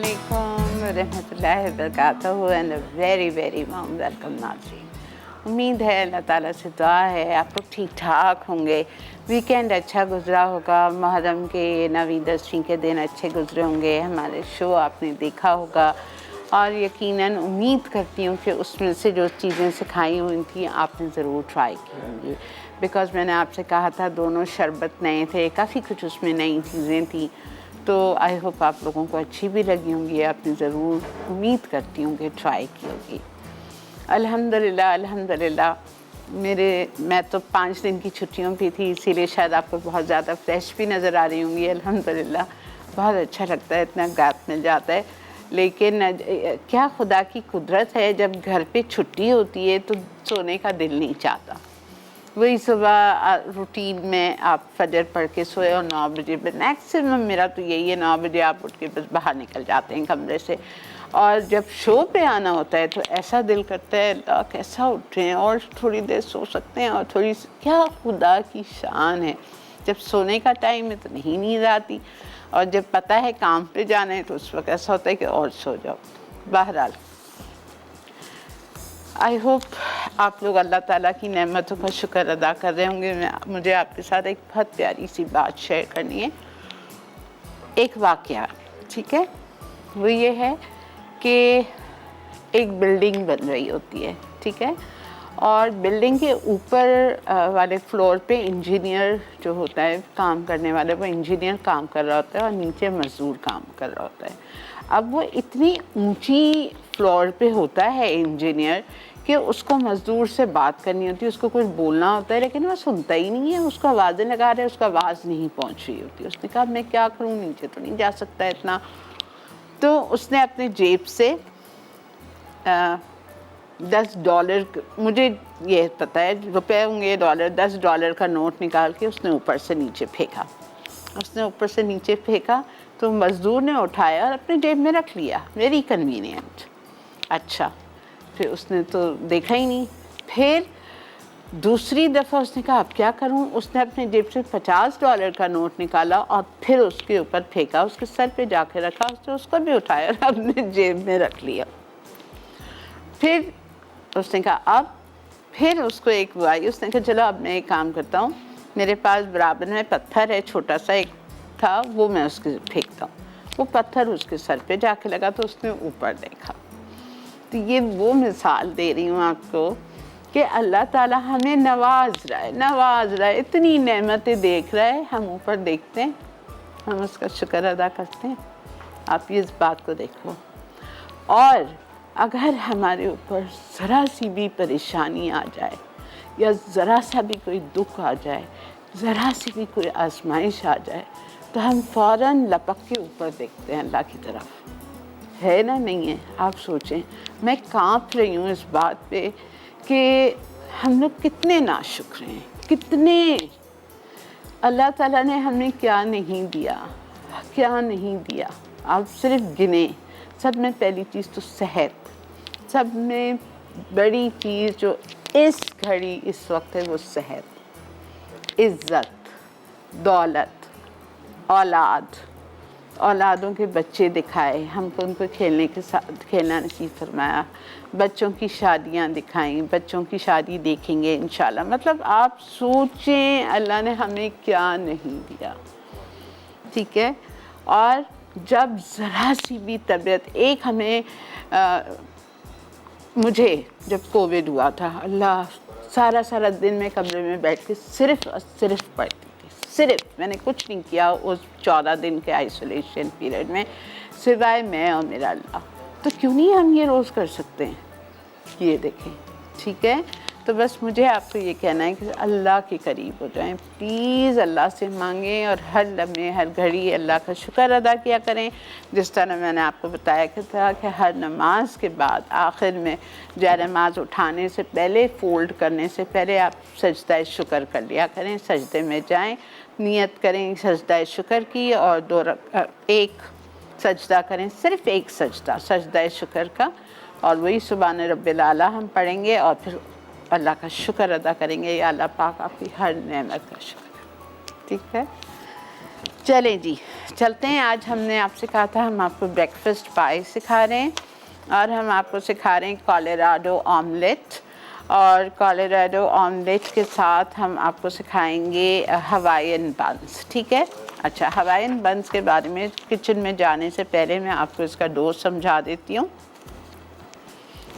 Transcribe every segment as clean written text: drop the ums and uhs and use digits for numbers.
अस्सलामुअलैकुम रहमतुल्लाहि व बरकातहू and a very very warm welcome नाज़रीन। उम्मीद है अल्लाह ताला से दुआ है आप लोग ठीक ठाक होंगे, वीकेंड अच्छा गुजरा होगा, मुहर्रम के 9वीं 10वीं के दिन अच्छे गुजरे होंगे, हमारे शो आपने देखा होगा और यकीनन उम्मीद करती हूँ कि उसमें से जो चीज़ें सिखाई हुई थी आपने ज़रूर ट्राई की होंगी। बिकॉज़ मैंने आपसे कहा था दोनों शरबत नए थे, काफ़ी कुछ उसमें नई चीज़ें थी, तो आई होप आप लोगों को अच्छी भी लगी होंगी। आपने ज़रूर उम्मीद करती हूँ कि ट्राई की होगी। अल्हम्दुलिल्लाह अल्हम्दुलिल्लाह मैं तो 5 दिन की छुट्टियों पे थी, इसीलिए शायद आपको बहुत ज़्यादा फ्रेश भी नज़र आ रही होंगी। अल्हम्दुलिल्लाह बहुत अच्छा लगता है, इतना गैप मिल जाता है। लेकिन क्या खुदा की कुदरत है, जब घर पे छुट्टी होती है तो सोने का दिल नहीं चाहता। वही सुबह रूटीन में आप फजर पढ़ के सोए और 9 बजे मैक्सिमम मेरा तो यही है, 9 बजे आप उठ के बस बाहर निकल जाते हैं कमरे से। और जब शो पे आना होता है तो ऐसा दिल करता है अल्लाह कैसा उठे और थोड़ी देर सो सकते हैं, और थोड़ी क्या खुदा की शान है, जब सोने का टाइम है तो नहीं नींद आती, और जब पता है काम पे जाना है तो उस वक्त ऐसा होता है कि और सो जाओ। बहरहाल आई होप आप लोग अल्लाह ताला की नेमतों का शुक्र अदा कर रहे होंगे। मुझे आपके साथ एक बहुत प्यारी सी बात शेयर करनी है, एक वाक़या, ठीक है। वो ये है कि एक बिल्डिंग बन रही होती है, ठीक है, और बिल्डिंग के ऊपर वाले फ्लोर पे इंजीनियर जो होता है काम करने वाले, वो इंजीनियर काम कर रहा होता है और नीचे मज़दूर काम कर रहा होता है। अब वो इतनी ऊंची फ्लोर पे होता है इंजीनियर कि उसको मज़दूर से बात करनी होती है, उसको कुछ बोलना होता है, लेकिन वो सुनता ही नहीं है, उसको आवाज़ें लगा रहे हैं, उसका आवाज़ नहीं पहुंच रही होती। उसने कहा मैं क्या करूं, नीचे तो नहीं जा सकता इतना। तो उसने अपने जेब से $10, मुझे ये पता है रुपए होंगे, डॉलर, $10 का नोट निकाल के उसने ऊपर से नीचे फेंका। उसने ऊपर से नीचे फेंका तो मज़दूर ने उठाया और अपने जेब में रख लिया, वेरी कन्वीनियंट। अच्छा, फिर उसने तो देखा ही नहीं। फिर दूसरी दफ़ा उसने कहा अब क्या करूं, उसने अपने जेब से $50 का नोट निकाला और फिर उसके ऊपर फेंका, उसके सर पे जाके रखा, उसने उसको भी उठाया और अपने जेब में रख लिया। फिर उसने कहा अब, फिर उसको एक वो आई, उसने कहा चलो अब मैं एक काम करता हूँ, मेरे पास बराबर में पत्थर है, छोटा सा एक था, वो मैं उसके फेंकता हूँ। वो पत्थर उसके सर पे जाके लगा तो उसने ऊपर देखा। तो ये वो मिसाल दे रही हूँ आपको कि अल्लाह ताला हमें नवाज रहा है, इतनी नेमतें देख रहा है, हम ऊपर देखते हैं, हम उसका शुक्र अदा करते हैं। आप इस बात को देखो। और अगर हमारे ऊपर ज़रा सी भी परेशानी आ जाए या ज़रा सा भी कोई दुख आ जाए, ज़रा सी भी कोई आजमाइश आ जाए, तो हम फ़ौरन लपक के ऊपर देखते हैं अल्लाह की तरफ, है ना, नहीं है? आप सोचें, मैं कांप रही हूँ इस बात पे कि हम लोग कितने नाशुक्र हैं, कितने अल्लाह ताला ने हमें क्या नहीं दिया, क्या नहीं दिया। आप सिर्फ गिने, सब में पहली चीज़ तो सेहत, सब में बड़ी चीज़ जो इस घड़ी इस वक्त है वो सेहत, इज़्ज़त, दौलत, औलादों के बच्चे दिखाए, हमको उनको खेलने के साथ खेलना नसीब फरमाया, बच्चों की शादियां दिखाई, बच्चों की शादी देखेंगे इंशाल्लाह। मतलब आप सोचें अल्लाह ने हमें क्या नहीं दिया, ठीक है। और जब ज़रा सी भी तबीयत, एक हमें मुझे जब कोविड हुआ था, अल्लाह, सारा दिन मैं कमरे में बैठ के सिर्फ पढ़ती थी, सिर्फ, मैंने कुछ नहीं किया उस 14 दिन के आइसोलेशन पीरियड में, सिवाय मैं और मेरा अल्लाह। तो क्यों नहीं हम ये रोज़ कर सकते हैं, ये देखें, ठीक है। तो बस मुझे आपको ये कहना है कि अल्लाह के करीब हो जाएं, प्लीज़ अल्लाह से मांगें और हर लम्हे हर घड़ी अल्लाह का शुक्र अदा किया करें। जिस तरह मैंने आपको बताया कि हर नमाज के बाद आखिर में जा नमाज उठाने से पहले, फ़ोल्ड करने से पहले आप सजदा शुक्र कर लिया करें। सजदे में जाएं, नियत करें सजदा शुक्र की और एक सजदा करें, सिर्फ़ एक सजदा शुक्र का, और वही सुभान रब्बिल आला हम पढ़ेंगे और फिर अल्लाह का शुक्र अदा करेंगे, या अल्लाह पाक आपकी हर नेमत का शुक्र, ठीक है। चलें जी, चलते हैं। आज हमने आपसे कहा था हम आपको ब्रेकफास्ट पाई सिखा रहे हैं और हम आपको सिखा रहे हैं कोलोराडो ऑमलेट, और कोलोराडो ऑमलेट के साथ हम आपको सिखाएंगे हवाईयन बंस। ठीक है, अच्छा, हवाईयन बंस के बारे में किचन में जाने से पहले मैं आपको इसका डो समझा देती हूँ।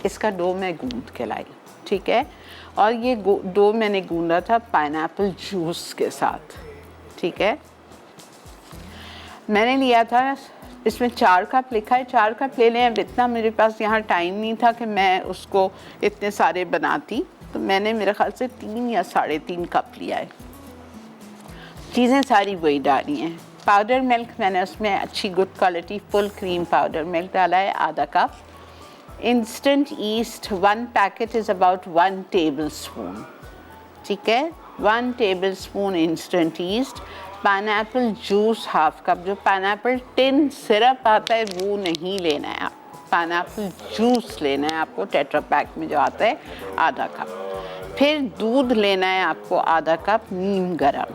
इसका डो मैं गूंद के लाई, ठीक है, और ये डो मैंने गूंदा था पाइनएप्पल जूस के साथ। ठीक है, मैंने लिया था, इसमें 4 कप लिखा है, 4 कप ले लें। अब इतना मेरे पास यहाँ टाइम नहीं था कि मैं उसको इतने सारे बनाती, तो मैंने मेरे ख्याल से 3 या 3.5 कप लिया है। चीज़ें सारी वही डाली हैं। पाउडर मिल्क मैंने उसमें अच्छी good quality full cream powder milk डाला है, आधा cup. Instant east 1 packet is about 1 table spoon. ठीक है, 1 table spoon instant east. Pineapple juice half cup, जो पाइनएप्पल टिन सिरप आता है वो नहीं लेना है, पाइनएप्पल जूस लेना है आपको, टेट्रा पैक में जो आता है, आधा कप। फिर दूध लेना है आपको आधा कप नीम गरम,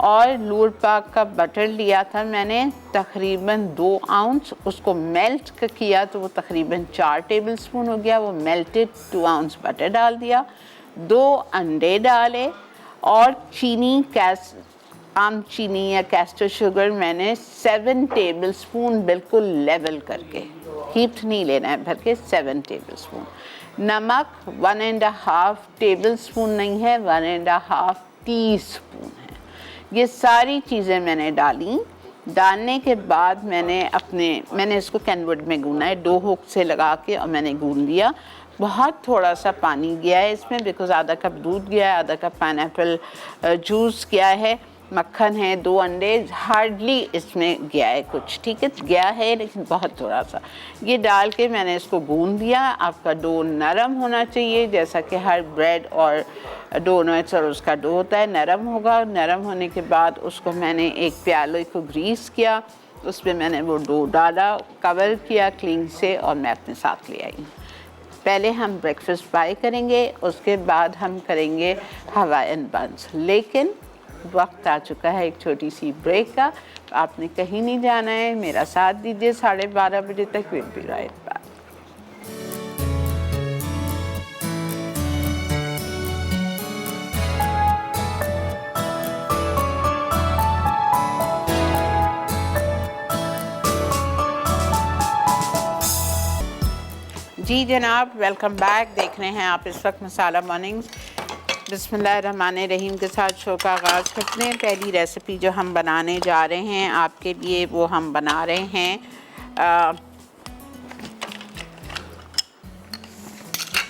और लूर पाक का बटर लिया था मैंने तकरीबन 2 आउंस, उसको मेल्ट किया तो वो तकरीबन 4 टेबल स्पून हो गया। वो मेल्टेड 2 आउंस बटर डाल दिया, 2 अंडे डाले, और चीनी आम चीनी या कैस्टर शुगर मैंने 7 टेबल स्पून बिल्कुल लेवल करके, हीप्ड नहीं लेना है भर के, 7 टेबल स्पून। नमक 1.5 टेबल स्पून नहीं है, 1.5 टीस्पून है। ये सारी चीज़ें मैंने डाली। डालने के बाद मैंने इसको कैनवुड में गूना है, डो हुक से लगा के, और मैंने गून दिया। बहुत थोड़ा सा पानी गया है इसमें, बिकॉज आधा कप दूध गया है, आधा कप पाइनएप्पल जूस गया है, मक्खन है, 2 अंडे, हार्डली इसमें गया है कुछ। ठीक है, गया है लेकिन बहुत थोड़ा सा। ये डाल के मैंने इसको गूंद दिया। आपका डो नरम होना चाहिए, जैसा कि हर ब्रेड और डोनट्स और उसका डो होता है, नरम होगा। नरम होने के बाद उसको मैंने एक प्याले को ग्रीस किया, उस पर मैंने वो डो डाला, कवर किया क्लीन से, और मैं अपने साथ ले आई। पहले हम ब्रेकफास्ट पाई करेंगे, उसके बाद हम करेंगे हवाईयन बंस। लेकिन वक्त आ चुका है एक छोटी सी ब्रेक का, आपने कहीं नहीं जाना है, मेरा साथ दीजिए 12:30 बजे तक। Will be right back. जी जनाब, वेलकम बैक। देख रहे हैं आप इस वक्त मसाला मॉर्निंग्स। बिस्मिल्लाहिर्रहमानिर्रहीम के साथ शो का आगाज़ करते हैं। पहली रेसिपी जो हम बनाने जा रहे हैं आपके लिए, वो हम बना रहे हैं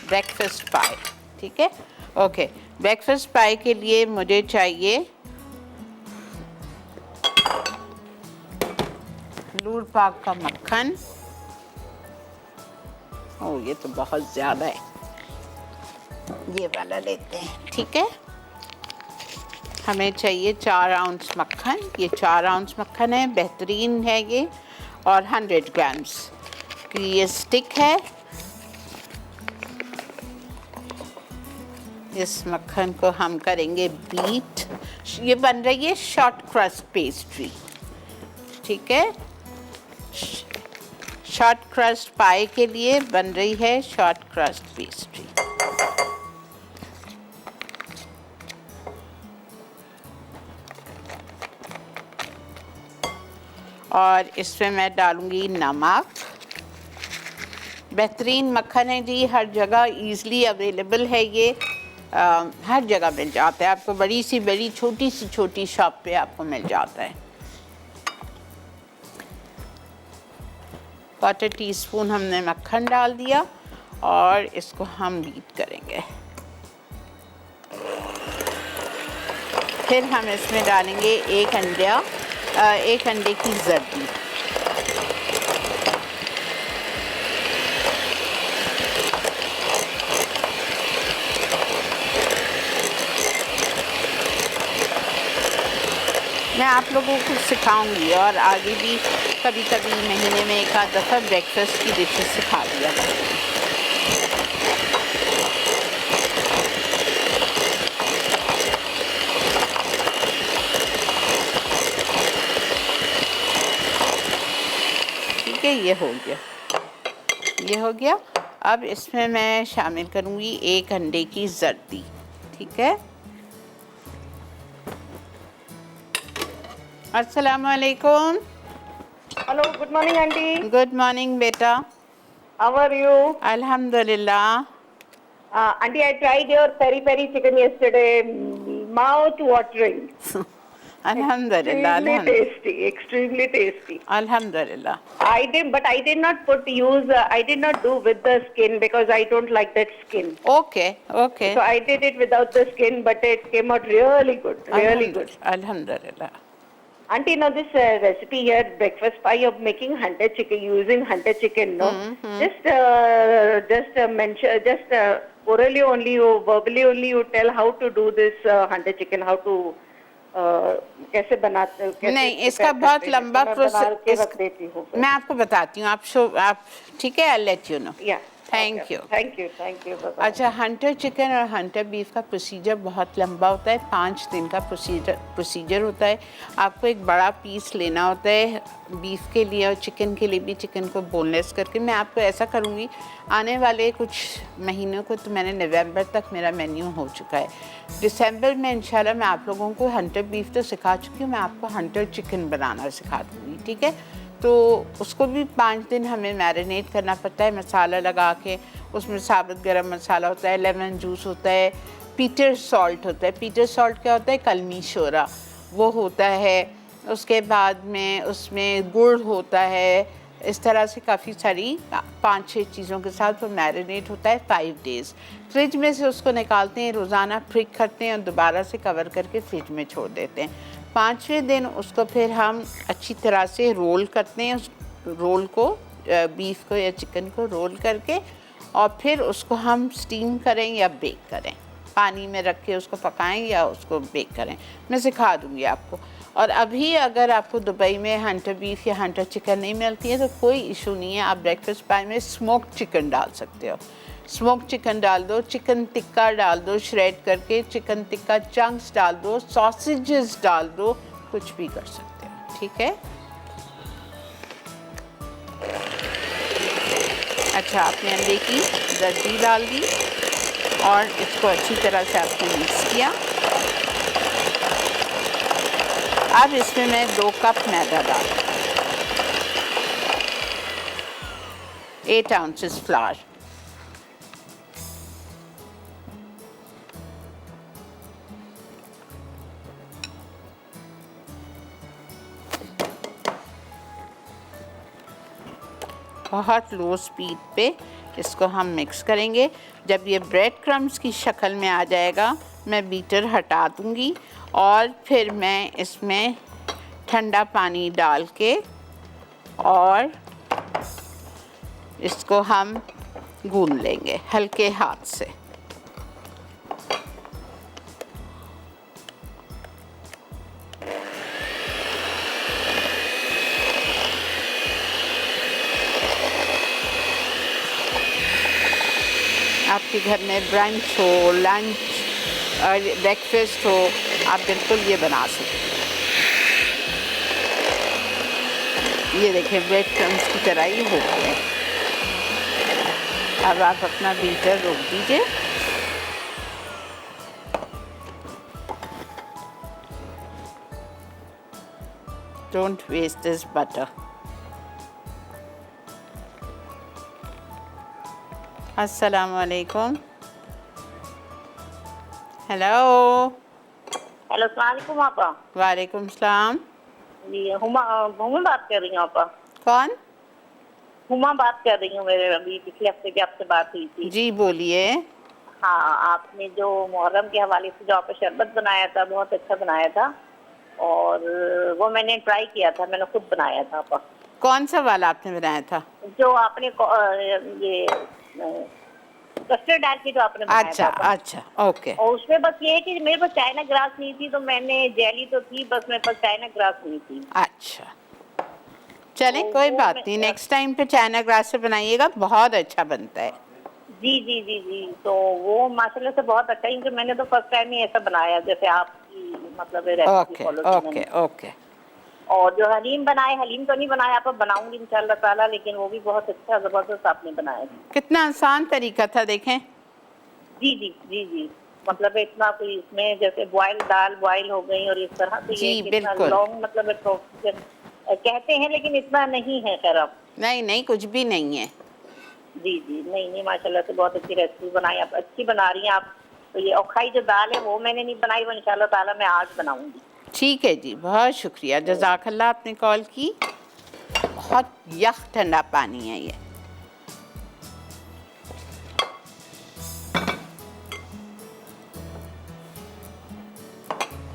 ब्रेकफास्ट पाई। ठीक है, ओके। ब्रेकफास्ट पाई के लिए मुझे चाहिए लूर पाक का मक्खन। ओह, ये तो बहुत ज़्यादा है, ये वाला लेते हैं। ठीक है, हमें चाहिए 4 आउंस मक्खन। ये 4 आउंस मक्खन है, बेहतरीन है ये, और 100 ग्राम्स की ये स्टिक है। इस मक्खन को हम करेंगे बीट। ये बन रही है शॉर्ट क्रस्ट पेस्ट्री। ठीक है, शॉर्ट क्रस्ट पाई के लिए बन रही है शॉर्ट क्रस्ट पेस्ट्री। और इसमें मैं डालूंगी नमक। बेहतरीन मक्खन है जी, हर जगह ईज़िली अवेलेबल है ये, हर जगह मिल जाता है आपको, बड़ी सी बड़ी, छोटी सी छोटी शॉप पे आपको मिल जाता है। 1/4 टीस्पून हमने मक्खन डाल दिया, और इसको हम बीट करेंगे। फिर हम इसमें डालेंगे एक अंडे की जर्दी। मैं आप लोगों को सिखाऊंगी, और आगे भी कभी कभी महीने में एक आध दफ़ा ब्रेकफास्ट की डिशेस सिखा दिया करूँगी। है, ये हो गया, ये हो गया। अब इसमें मैं शामिल करूँगी 1 अंडे की जर्दी, ठीक है। अस्सलाम वालेकुम। Hello, good morning auntie. Good morning बेटा। How are you? अल्हम्दुलिल्लाह। Auntie, I tried your peri peri chicken yesterday. Mouth watering. अल्हम्दुलिल्लाह, Extremely tasty. Extremely tasty. अल्हम्दुलिल्लाह। But I did not I did not do with the skin because I don't like that skin. Okay okay. So I did it without the skin, but it came out really good. Really good. अल्हम्दुलिल्लाह। Auntie, now this recipe here, breakfast pie of making hunter chicken, using hunter chicken, no? Mention, orally only, verbally only, you tell how to do this hunter chicken, how to कैसे बनाते हो? नहीं, इसका बहुत लंबा process मैं आपको बताती हूँ। आप ठीक है, I let you know. Thank you. Thank you. अच्छा, हंटर चिकन और हंटर बीफ का प्रोसीजर बहुत लंबा होता है, 5 दिन का प्रोसीजर होता है। आपको एक बड़ा पीस लेना होता है बीफ के लिए, और चिकन के लिए भी, चिकन को बोनलेस करके। मैं आपको ऐसा करूँगी, आने वाले कुछ महीनों को, तो मैंने नवंबर तक मेरा मेन्यू हो चुका है। दिसंबर में इंशाल्लाह मैं आप लोगों को हंटर बीफ तो सिखा चुकी हूँ, मैं आपको हंटर चिकन बनाना सिखा दूँगी, ठीक है। तो उसको भी 5 दिन हमें मैरिनेट करना पड़ता है मसाला लगा के। उसमें साबुत गरम मसाला होता है, लेमन जूस होता है, पीटर सॉल्ट होता है। पीटर सॉल्ट क्या होता है? कलमी शोरा, वो होता है। उसके बाद में उसमें गुड़ होता है। इस तरह से काफ़ी सारी 5-6 चीज़ों के साथ वो मैरिनेट होता है 5 डेज़। फ्रिज में से उसको निकालते हैं, रोज़ाना फ्रिक करते हैं और दोबारा से कवर करके फ्रिज में छोड़ देते हैं। 5वें दिन उसको फिर हम अच्छी तरह से रोल करते हैं। उस रोल को, बीफ को या चिकन को रोल करके, और फिर उसको हम स्टीम करें या बेक करें, पानी में रख के उसको पकाएं या उसको बेक करें, मैं सिखा दूँगी आपको। और अभी अगर आपको दुबई में हंटर बीफ या हंटर चिकन नहीं मिलती है तो कोई इशू नहीं है, आप ब्रेकफास्ट पाई में स्मोक्ड चिकन डाल सकते हो। स्मोक चिकन डाल दो, चिकन टिक्का डाल दो श्रेड करके, चिकन टिक्का चंक्स डाल दो, सॉसेजेस डाल दो, कुछ भी कर सकते हो, ठीक है। अच्छा, आपने अंडे की जर्दी डाल दी और इसको अच्छी तरह से आपने मिक्स किया। अब इसमें मैं 2 कप मैदा डाल, 8 ounces फ्लावर, बहुत लो स्पीड पे इसको हम मिक्स करेंगे। जब ये ब्रेड क्रम्स की शक्ल में आ जाएगा, मैं बीटर हटा दूँगी और फिर मैं इसमें ठंडा पानी डाल के और इसको हम गूंद लेंगे हल्के हाथ से। आपके घर में ब्रंच हो, लंच और ब्रेकफास्ट हो, आप बिल्कुल ये बना सकते हैं। ये देखें, ब्रेड क्रम्स की तरह ही हो गए। अब आप अपना बीटर रोक दीजिए। Don't waste this butter. अस्सलाम वालेकुम। हेलो। हेलो, अस्सलाम वालेकुम आपा। वालेकुम सलाम। जी, हुमा बात कर रही हूँ आपा। कौन? हुमा बात कर रही हूँ। मेरे अभी पिछले हफ्ते भी आपसे बात हुई थी। जी बोलिए। हाँ, आपने जो मुहर्रम के हवाले से जो आपने शरबत बनाया था, बहुत अच्छा बनाया था, और वो मैंने ट्राई किया था, मैंने खुद बनाया था आपा। कौन सा वाला आपने बनाया था? जो आपने ये कस्टर्ड डाल के जो आपने बनाया अच्छा था। अच्छा, ओके। और उसमें बस ये है कि मेरे पास चाइना ग्रास नहीं थी, तो मैंने जेली तो थी, बस मेरे पास चाइना ग्रास नहीं थी। अच्छा, चलें, तो कोई बात नहीं, नेक्स्ट टाइम पे चाइना ग्रास से बनाइएगा, बहुत अच्छा बनता है। जी जी जी जी। तो वो माशाल्लाह से बहुत अच्छा, क्योंकि मैंने तो फर्स्ट टाइम ही ऐसा बनाया, जैसे आपकी मतलब रेसिपी ओके फॉलो की ओके मैंने। ओके। और जो हलीम बनाए, हलीम तो नहीं बनाया, आप बनाऊंगी इंशाल्लाह ताला, लेकिन वो भी बहुत अच्छा जबरदस्त आपने बनाया। कितना आसान तरीका था देखें। जी जी जी जी, मतलब इतना कोई इसमें जैसे बॉयल दाल बॉयल हो गई और इस तरह, तो ये जी कितना बिल्कुल। लॉन्ग मतलब एक प्रोसीजर कहते हैं, लेकिन इतना नहीं है खैर अब। नहीं नहीं, कुछ भी नहीं है। जी जी, नहीं नहीं, माशाल्लाह से बहुत अच्छी रेसिपी बनाई आप, अच्छी बना रही हैं आप। तो ये अखाई जो दाल है वो मैंने नहीं बनाई, वो इंशाल्लाह ताला मैं आज बनाऊंगी। ठीक है जी, बहुत शुक्रिया, जज़ाकल्लाह आपने कॉल की। बहुत यख ठंडा पानी है ये।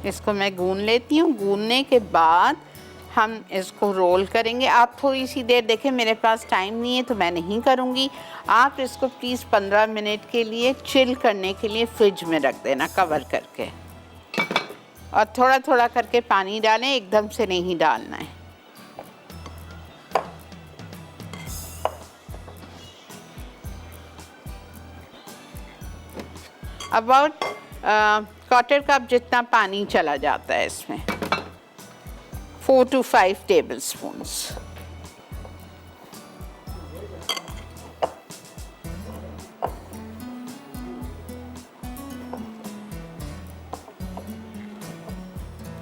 इसको मैं गून लेती हूँ। गूनने के बाद हम इसको रोल करेंगे। आप थोड़ी सी देर देखें, मेरे पास टाइम नहीं है तो मैं नहीं करूँगी। आप इसको प्लीज़ 15 मिनट के लिए चिल करने के लिए फ्रिज में रख देना कवर करके, और थोड़ा थोड़ा करके पानी डालें, एकदम से नहीं डालना है। अबाउट 1/4 कप जितना पानी चला जाता है इसमें, 4 to 5 टेबल स्पून्स।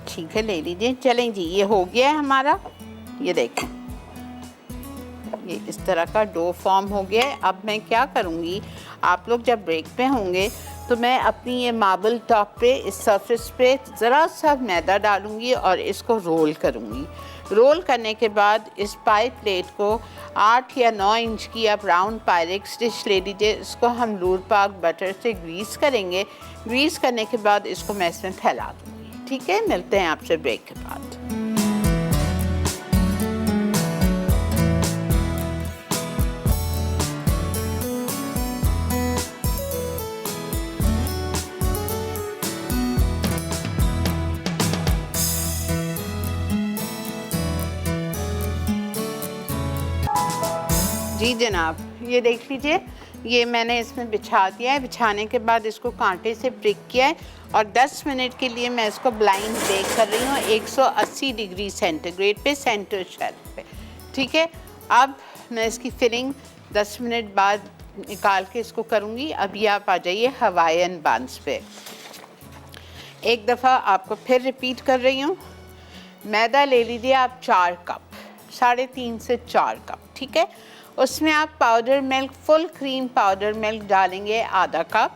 ठीक है, ले लीजिए। चलें जी, ये हो गया है हमारा। ये देखें, ये इस तरह का डो फॉर्म हो गया है। अब मैं क्या करूँगी, आप लोग जब ब्रेक पे होंगे तो मैं अपनी ये मार्बल टॉप पे, इस सरफेस पे ज़रा सा मैदा डालूँगी और इसको रोल करूँगी। रोल करने के बाद इस पाई प्लेट को 8 या 9 इंच की आप राउंड पायरेक्स डिश ले लीजिए। इसको हम लूर पाक बटर से ग्रीस करेंगे। ग्रीस करने के बाद इसको मैं इसमें फैला दूँगी। ठीक है, मिलते हैं आपसे ब्रेक के बाद। जी जनाब, ये देख लीजिए, ये मैंने इसमें बिछा दिया है। बिछाने के बाद इसको कांटे से प्रिक किया है और 10 मिनट के लिए मैं इसको ब्लाइंड बेक कर रही हूँ 180 डिग्री सेंटीग्रेड पे, सेंटर शेल्फ पे। ठीक है, अब मैं इसकी फिलिंग 10 मिनट बाद निकाल के इसको करूँगी। अभी आप आ जाइए हवाईयन बांस पे। एक दफ़ा आपको फिर रिपीट कर रही हूँ। मैदा ले लीजिए आप 4 कप, 3.5 से 4 कप। ठीक है, उसमें आप powder milk, full cream powder milk डालेंगे आधा कप।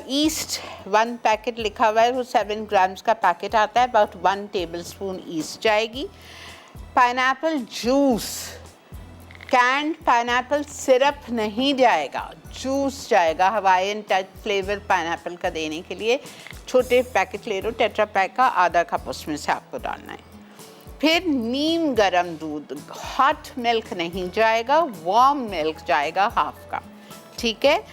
ईस्ट 1 पैकेट लिखा हुआ है, वो 7 ग्राम्स का पैकेट आता है, अबाउट 1 टेबल स्पून ईस्ट जाएगी। Pineapple juice, canned pineapple syrup नहीं जाएगा, जूस जाएगा, हवाईयन टच फ्लेवर पाइनएप्पल का देने के लिए। छोटे पैकेट ले लो, टेट्रा पैक का, आधा कप उसमें से आपको डालना है। फिर नीम गरम दूध, हॉट मिल्क नहीं जाएगा, वार्म मिल्क जाएगा, हाफ कप। ठीक है,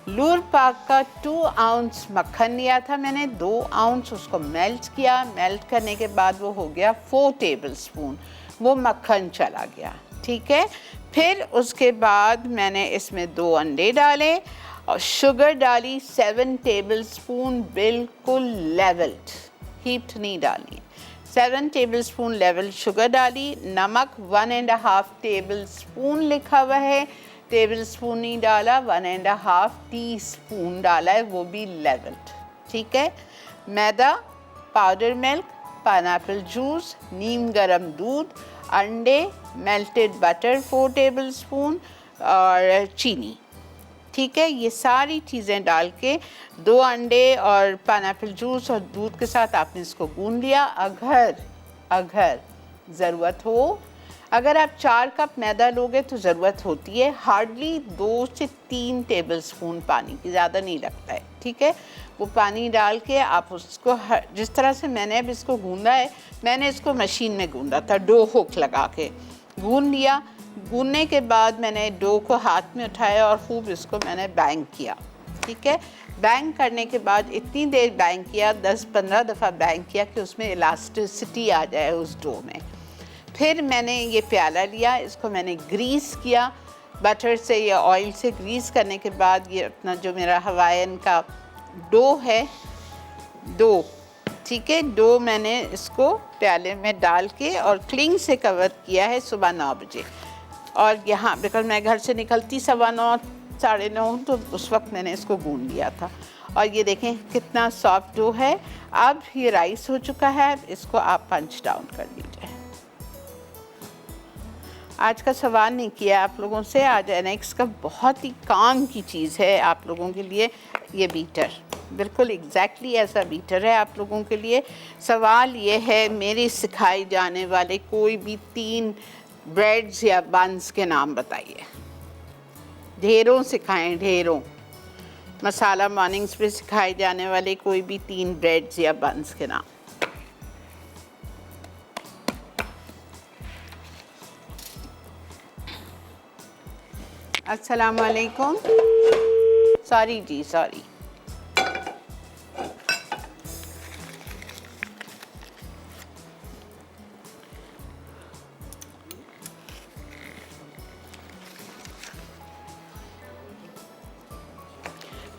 लूर पाक का 2 आउंस मक्खन लिया था मैंने, 2 आउंस उसको मेल्ट किया। मेल्ट करने के बाद वो हो गया 4 टेबल स्पून, वो मक्खन चला गया। ठीक है, फिर उसके बाद मैंने इसमें 2 अंडे डाले और शुगर डाली 7 टेबल स्पून, बिल्कुल लेवल्ड, हीट नहीं डाली। 7 टेबल स्पून लेवल शुगर डाली। नमक 1.5 टेबल स्पून लिखा हुआ है, टेबल स्पून नहीं डाला, 1.5 टीस्पून डाला है, वो भी लेवल्ड। ठीक है, मैदा, पाउडर मिल्क, पाइनएप्पल जूस, नीम गरम दूध, अंडे, मेल्टेड बटर 4 टेबल स्पून और चीनी। ठीक है, ये सारी चीज़ें डाल के 2 अंडे और पाइनएप्पल जूस और दूध के साथ आपने इसको गूंद लिया। अगर ज़रूरत हो, अगर आप 4 कप मैदा लोगे तो ज़रूरत होती है हार्डली 2 से 3 टेबल स्पून पानी की, ज़्यादा नहीं लगता है। ठीक है, वो पानी डाल के आप उसको जिस तरह से मैंने अब इसको गूंदा है, मैंने इसको मशीन में गूंदा था, डो हुक लगा के गूंद लिया। गूंदने के बाद मैंने डो को हाथ में उठाया और खूब इसको मैंने बैंग किया। ठीक है, बैंग करने के बाद इतनी देर बैंग किया, 10-15 दफ़ा बैंग किया कि उसमें इलास्टिसिटी आ जाए उस डो में। फिर मैंने ये प्याला लिया, इसको मैंने ग्रीस किया बटर से या ऑयल से। ग्रीस करने के बाद ये अपना जो मेरा हवाईयन का डो है, डो, ठीक है, डो मैंने इसको प्याले में डाल के और क्लिंग से कवर किया है सुबह 9 बजे। और यहाँ बिकॉज मैं घर से निकलती 9:15 9:30, तो उस वक्त मैंने इसको गूंद लिया था। और ये देखें कितना सॉफ्ट डो है। अब ये राइस हो चुका है, इसको आप पंच डाउन कर लीजिए। आज का सवाल नहीं किया आप लोगों से। आज एनेक्स का बहुत ही काम की चीज़ है आप लोगों के लिए, ये बीटर बिल्कुल एग्जैक्टली ऐसा बीटर है आप लोगों के लिए। सवाल ये है, मेरे सिखाए जाने वाले कोई भी 3 ब्रेड्स या बन्स के नाम बताइए। ढेरों सिखाएं, ढेरों। मसाला मॉर्निंग्स पे सिखाए जाने वाले कोई भी 3 ब्रेड्स या बन्स के नाम। अस्सलाम वालेकुम। सॉरी जी, सॉरी।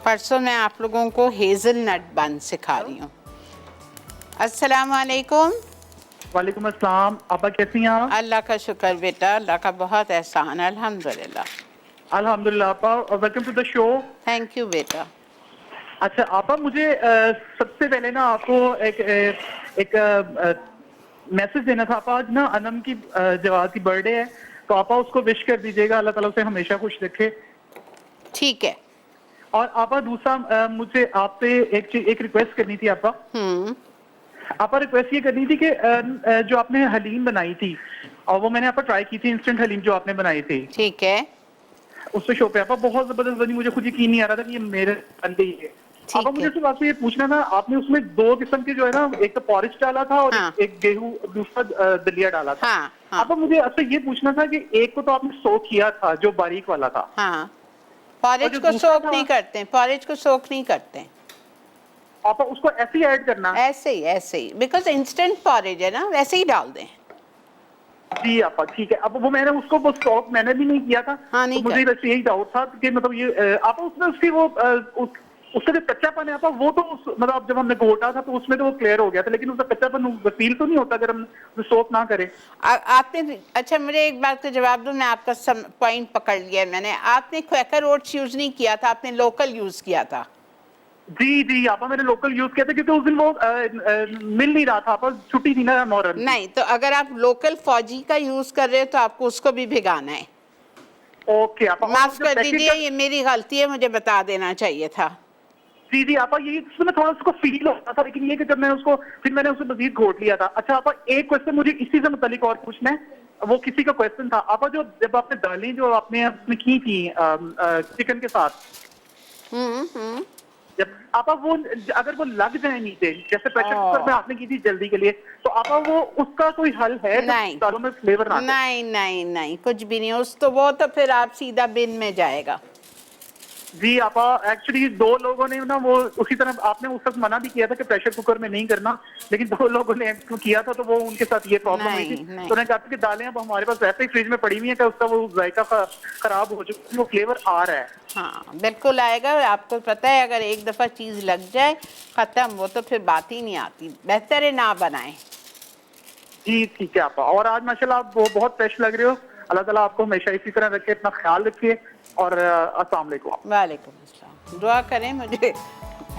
परसों मैं आप लोगों को हेज़लनट बन सिखा रही हूँ। अस्सलाम वालेकुम। वालेकुम अस्सलाम। आपा कैसी हैं आप? अल्लाह का शुक्र बेटा, अल्लाह का बहुत एहसान, अल्हम्दुलिल्लाह। अल्हम्दुलिल्लाह आपा, और welcome to the show. Thank you बेटा। अच्छा आपा, मुझे सबसे पहले ना आपको एक मैसेज देना था। आपा आज ना अनम की जवाद की बर्थडे है, तो आपा उसको विश कर दीजिएगा, अल्लाह ताला उसे हमेशा खुश रखे। ठीक है। और आपा दूसरा मुझे आपसे एक रिक्वेस्ट करनी थी आपा। आपा रिक्वेस्ट ये करनी थी कि जो आपने हलीम बनाई थी, और वो मैंने आपा ट्राई की थी, इंस्टेंट हलीम जो आपने बनाई थी। ठीक है। उससे शो पे आपा बहुत जबरदस्त बनी, मुझे खुद यकीन नहीं आ रहा था कि ये मेरे बन गई है। आपा मुझे सिर्फ आपसे ये पूछना था, आपने उसमें 2 किस्म के जो है ना, एक तो पॉरिज डाला था और हाँ। एक गेहूं, दूसरा दलिया डाला था। हाँ, हाँ। आपा मुझे आपसे ये पूछना था कि एक को तो आपने सोक किया था जो बारीक वाला था। हाँ, पॉरेज जो को दूसरा सोक था- नहीं करते, पॉरेज को सोक नहीं करते। आपा उसको ऐसे ही ऐड करना। ऐसे ही बिकॉज इंस्टेंट पॉरेज है ना, वैसे ही डाल दें। जी आपा ठीक है। अब वो मैंने उसको वो स्टॉक मैंने भी नहीं किया था। हाँ, नहीं तो मुझे किया। बस यही डाउट था कि मतलब ये आपा उसमें उसकी वो उसका जो कच्चापन है आपा, वो तो मतलब जब हमने घोटा था तो उसमें तो वो क्लियर हो गया था, लेकिन उसका कच्चापन फील तो नहीं होता अगर हम सोक ना करें। आपने अच्छा, मुझे एक बात का जवाब दो, मैं आपका पॉइंट पकड़ लिया है मैंने। आपने क्वैकर ओट्स यूज नहीं किया था, आपने लोकल यूज किया था। जी आपा, मैंने लोकल यूज किया था क्योंकि उस दिन वो मिल नहीं रहा था आपा, छुट्टी थी ना मोहर्रम की। नहीं, तो अगर आप लोकल फौजी का यूज कर रहे हो तो आपको उसको भी भिगाना है। ओके आपा, और माफ जो कर पैकेट दीजिए, का- ये मेरी गलती है, मुझे बता देना चाहिए था। जी आपा, यही उसमें थोड़ा उसको फील होता था, लेकिन ये कि जब मैं उसको फिर मैंने उसे मजीद घोट लिया था। अच्छा आपा, एक क्वेश्चन मुझे इसी से मुतालिक और पूछना है। वो किसी का क्वेश्चन था आपा, जो जब आपने दालें जो आपने उसमें की थी चिकन के साथ, जब आपा वो अगर वो लग जाए नीचे, जैसे प्रेशर कुकर में आपने की थी जल्दी के लिए, तो आपा वो उसका कोई हल है? नहीं। दालों में फ्लेवर ना आए? नहीं, कुछ भी नहीं। उस तो वो तो फिर आप सीधा बिन में जाएगा। जी आपा, एक्चुअली 2 लोगों ने ना वो उसी तरह, आपने उस वक्त मना भी किया था कि प्रेशर कुकर में नहीं करना, लेकिन 2 लोगों ने किया था, तो वो उनके साथ ये प्रॉब्लम हुई थी। नहीं। तो उन्होंने कहा था कि दालें अब हमारे पास वैसे ही फ्रिज में पड़ी हुई है कि उसका वो जायका खराब हो चुका है, वो फ्लेवर आ रहा है। हाँ, बिल्कुल आएगा। आपको पता है, अगर एक दफ़ा चीज़ लग जाए ख़त्म, वो तो फिर बात ही नहीं आती। बेहतर है ना बनाएं। जी ठीक है आपा। और आज माशाल्लाह आप वो बहुत फ्रेश लग रहे हो। अल्लाह ताला आपको हमेशा इसी तरह रखे, अपना ख्याल रखिए। और अस्सलाम वालेकुम। वालेकुम अस्सलाम। दुआ करें मुझे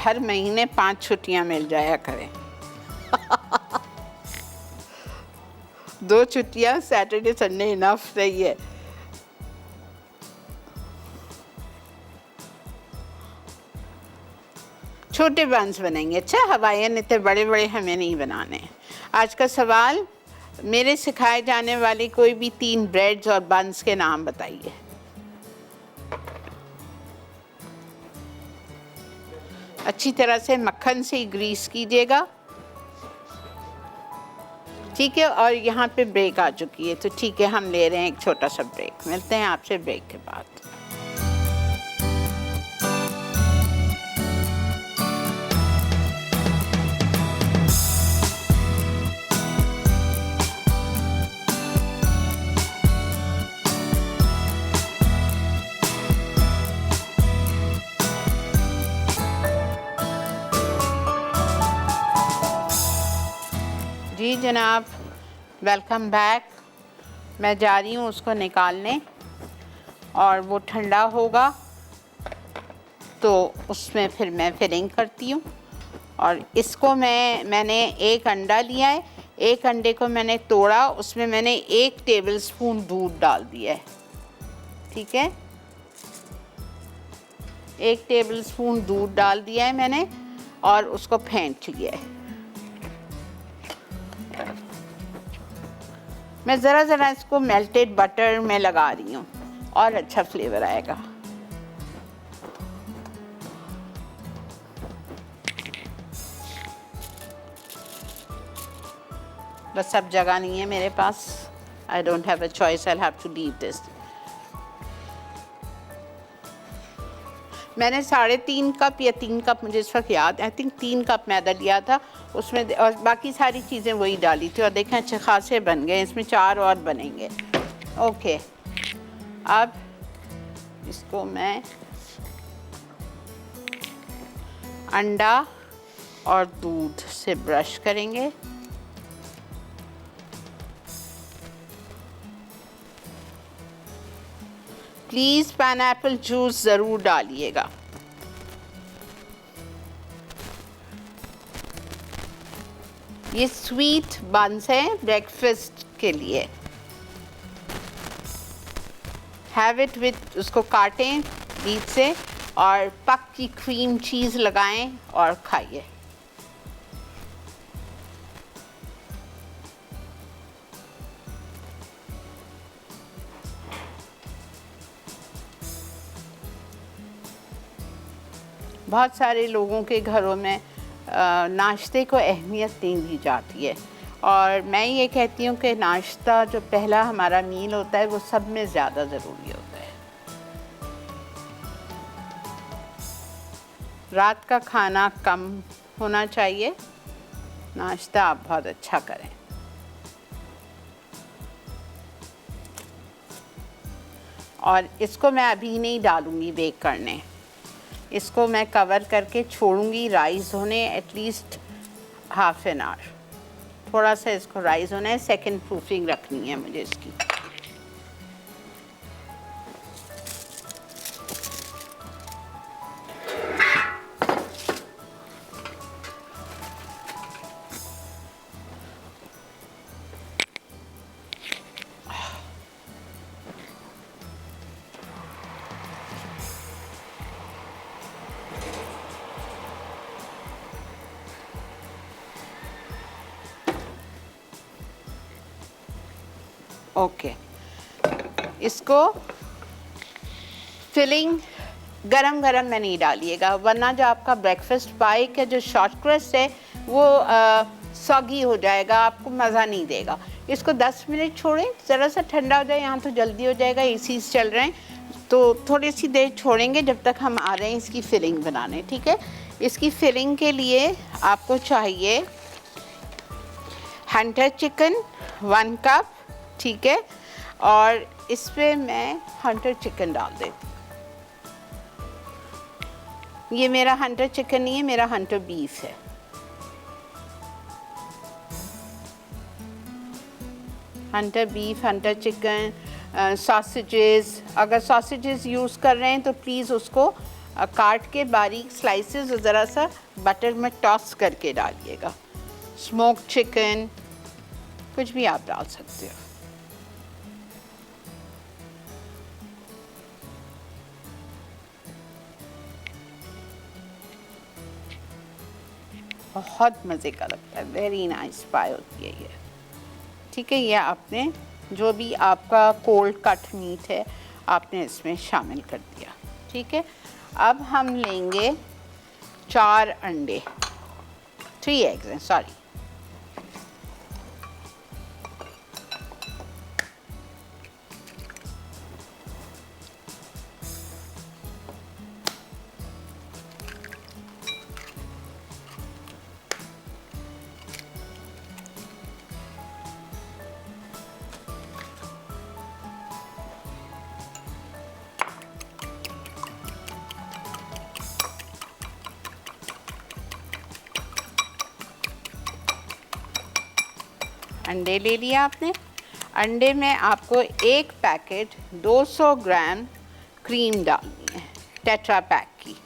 हर महीने 5 छुट्टियां मिल जाया करें। 2 छुट्टियां, सैटरडे संडे इनफ रही है। छोटे बंस बनेंगे। अच्छा, हवाइयन इतने बड़े बड़े हमें नहीं बनाने हैं। आज का सवाल, मेरे सिखाए जाने वाले कोई भी 3 ब्रेड्स और बंस के नाम बताइए। अच्छी तरह से मक्खन से ग्रीस कीजिएगा, ठीक है। और यहाँ पे ब्रेक आ चुकी है, तो ठीक है, हम ले रहे हैं एक छोटा सा ब्रेक। मिलते हैं आपसे ब्रेक के बाद। जी जी जनाब, वेलकम बैक। मैं जा रही हूँ उसको निकालने और वो ठंडा होगा तो उसमें फिर मैं फिलिंग करती हूँ। और इसको मैंने एक अंडा लिया है, एक अंडे को मैंने तोड़ा, उसमें मैंने 1 टेबलस्पून दूध डाल दिया है। ठीक है, 1 टेबलस्पून दूध डाल दिया है मैंने और उसको फेंट लिया है। मैं ज़रा ज़रा इसको मेल्टेड बटर में लगा रही हूँ और अच्छा फ्लेवर आएगा। बस अब जगह नहीं है मेरे पास, I don't have a choice, I have to leave this. मैंने 3.5 कप या 3 कप, मुझे इस वक्त याद, आई थिंक 3 कप मैदा लिया था उसमें, और बाकी सारी चीज़ें वही डाली थी। और देखें अच्छे खासे बन गए, इसमें 4 और बनेंगे। ओके, अब इसको मैं अंडा और दूध से ब्रश करेंगे। प्लीज़ पाइनएप्पल जूस ज़रूर डालिएगा। ये स्वीट बन्स हैं ब्रेकफास्ट के लिए। हैव इट विथ, उसको काटें बीच से और पक्की क्रीम चीज़ लगाएं और खाइए। बहुत सारे लोगों के घरों में नाश्ते को अहमियत नहीं दी जाती है, और मैं ये कहती हूँ कि नाश्ता जो पहला हमारा मील होता है वो सब में ज़्यादा ज़रूरी होता है। रात का खाना कम होना चाहिए, नाश्ता आप बहुत अच्छा करें। और इसको मैं अभी नहीं डालूँगी बेक करने, इसको मैं कवर करके छोड़ूंगी राइस होने एटलीस्ट हाफ एन आवर। थोड़ा सा इसको राइस होना है, सेकंड प्रूफिंग रखनी है मुझे इसकी। ओके, इसको फिलिंग गरम गरम में नहीं डालिएगा, वरना जो आपका ब्रेकफास्ट पाई का जो शॉर्ट क्रस्ट है वो सॉगी हो जाएगा, आपको मज़ा नहीं देगा। इसको 10 मिनट छोड़ें, ज़रा सा ठंडा हो जाए, यहाँ तो जल्दी हो जाएगा, एसी चल रहे हैं, तो थोड़ी सी देर छोड़ेंगे जब तक हम आ रहे हैं इसकी फिलिंग बनाने। ठीक है, इसकी फिलिंग के लिए आपको चाहिए हंटर चिकन 1 कप। ठीक है, और इस पे मैं हंटर चिकन डाल देती हूँ। ये मेरा हंटर चिकन नहीं है, मेरा हंटर बीफ है। Hunter beef, Hunter chicken, sausages, अगर सॉसेजेस यूज़ कर रहे हैं तो प्लीज़ उसको काट के बारीक स्लाइसेस और ज़रा सा बटर में टॉस करके डालिएगा। स्मोक चिकन, कुछ भी आप डाल सकते हो। बहुत मज़े का लगता है, वेरी नाइस पाई होती है ये। ठीक है, ये आपने जो भी आपका कोल्ड कट मीट है आपने इसमें शामिल कर दिया। ठीक है, अब हम लेंगे 4 अंडे, 3 एग्स हैं, सॉरी। अंडे ले लिया आपने। अंडे में आपको एक पैकेट 200 ग्राम क्रीम डालनी है, टेट्रा पैक की।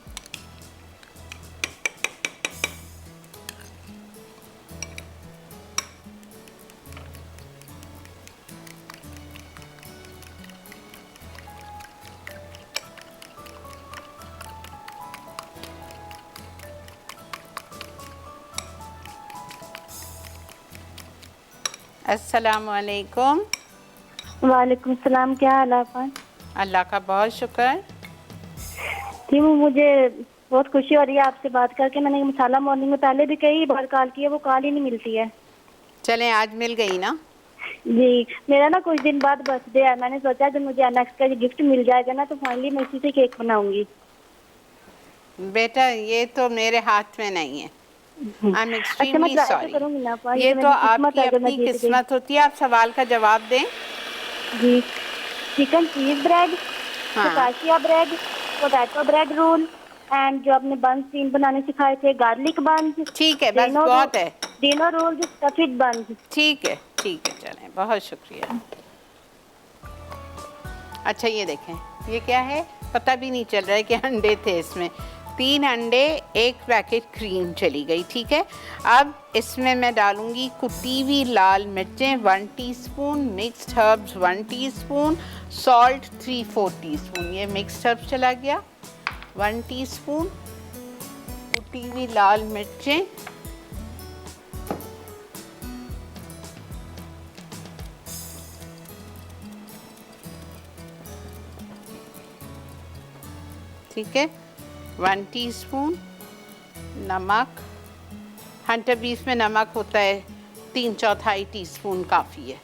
अस्सलाम वालेकुम। वालेकुम सलाम। क्या हाल है आपा? अल्लाह का बहुत शुक्र। जी मुझे बहुत खुशी हो रही है आपसे बात करके। मैंने मसाला मॉर्निंग में पहले भी कई बार कॉल की है, वो कॉल ही नहीं मिलती है। चलें आज मिल गई ना। जी मेरा ना कुछ दिन बाद बर्थडे है, मैंने सोचा जब मुझे अनेक्स का गिफ्ट मिल जाएगा ना तो फाइनली मैं इसी से केक बनाऊंगी। बेटा ये तो मेरे हाथ में नहीं है। आई एम मैं एक्सट्रीमली ट्राई तो सॉरी। करूंगी ना आपा, ये तो तो मेरी किस्मत आपकी है अगर मैं अपनी जीत गई। किस्मत होती है। आप सवाल का जवाब दें। जी चिकन चीज ब्रेड, हाँ। Focaccia bread, potato bread roll and जो आपने बंस 3 बनाने सिखाए थे, गार्लिक बंस, ठीक है, बस बहुत है। डिनर रोल, स्टफिड बंस। ठीक है चलें, बहुत शुक्रिया। अच्छा ये देखें, ये क्या है पता भी नहीं चल रहा है कि अंडे थे इसमें। 3 अंडे, 1 पैकेट क्रीम चली गई। ठीक है, अब इसमें मैं डालूंगी कुटी हुई लाल मिर्चें 1 teaspoon, mixed herbs 1 teaspoon, salt 3/4 teaspoon. ये मिक्स्ड हर्ब्स चला गया। 1 टीस्पून कुटी हुई लाल मिर्चें, ठीक है। 1 टीस्पून नमक, हंटर बीफ में नमक होता है 3/4 टीस्पून काफ़ी है।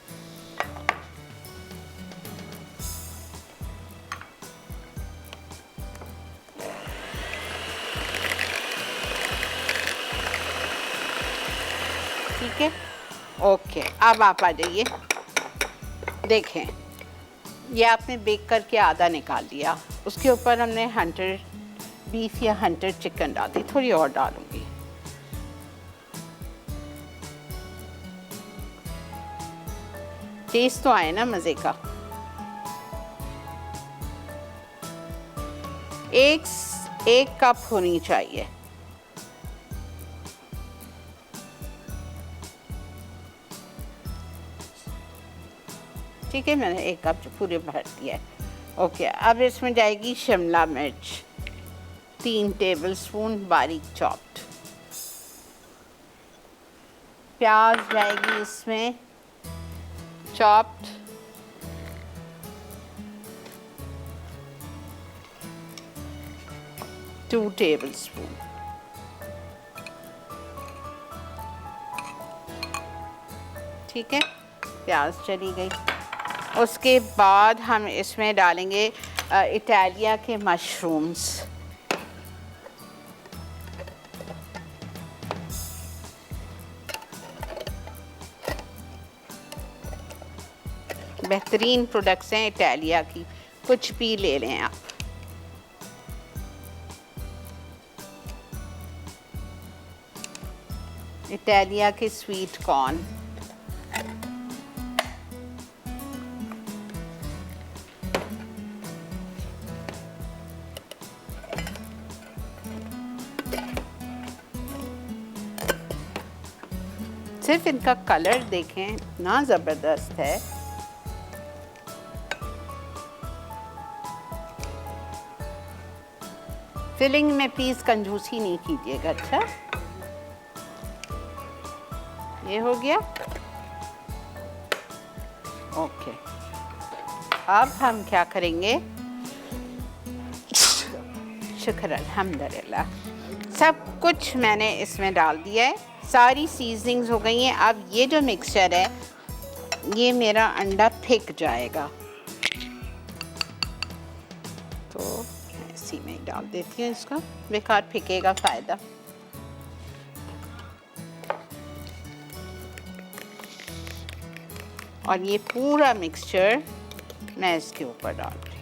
ठीक है, ओके। अब आप आ जाइए, देखें ये आपने बेक करके आधा निकाल लिया। उसके ऊपर हमने हंटर बीफ या हंटर चिकन डाल दी, थोड़ी और डालूंगी। टेस्ट तो आए ना मज़े का। एक कप होनी चाहिए। ठीक है, मैंने 1 कप पूरे भर दिया है। ओके, अब इसमें जाएगी शिमला मिर्च 3 टेबलस्पून बारीक चॉप्ड। प्याज जाएगी इसमें चॉप्ड, टू टेबलस्पून। ठीक है, प्याज चली गई। उसके बाद हम इसमें डालेंगे इटालिया के मशरूम्स। बेहतरीन प्रोडक्ट्स हैं इटालिया की, कुछ भी ले लें आप। इटालिया के स्वीट कॉर्न, सिर्फ इनका कलर देखें ना, ज़बरदस्त है। फिलिंग में प्लीज़ कंजूसी नहीं कीजिएगा। अच्छा ये हो गया, ओके। अब हम क्या करेंगे, शुक्र अल्हम्दुलिल्लाह, सब कुछ मैंने इसमें डाल दिया है, सारी सीजनिंग्स हो गई हैं। अब ये जो मिक्सचर है ये मेरा अंडा फेंक जाएगा, तो इसी में ही डाल देती हूँ इसका, बेकार फेंकेगा फ़ायदा। और ये पूरा मिक्सचर मैं इसके ऊपर डाल रही हूँ।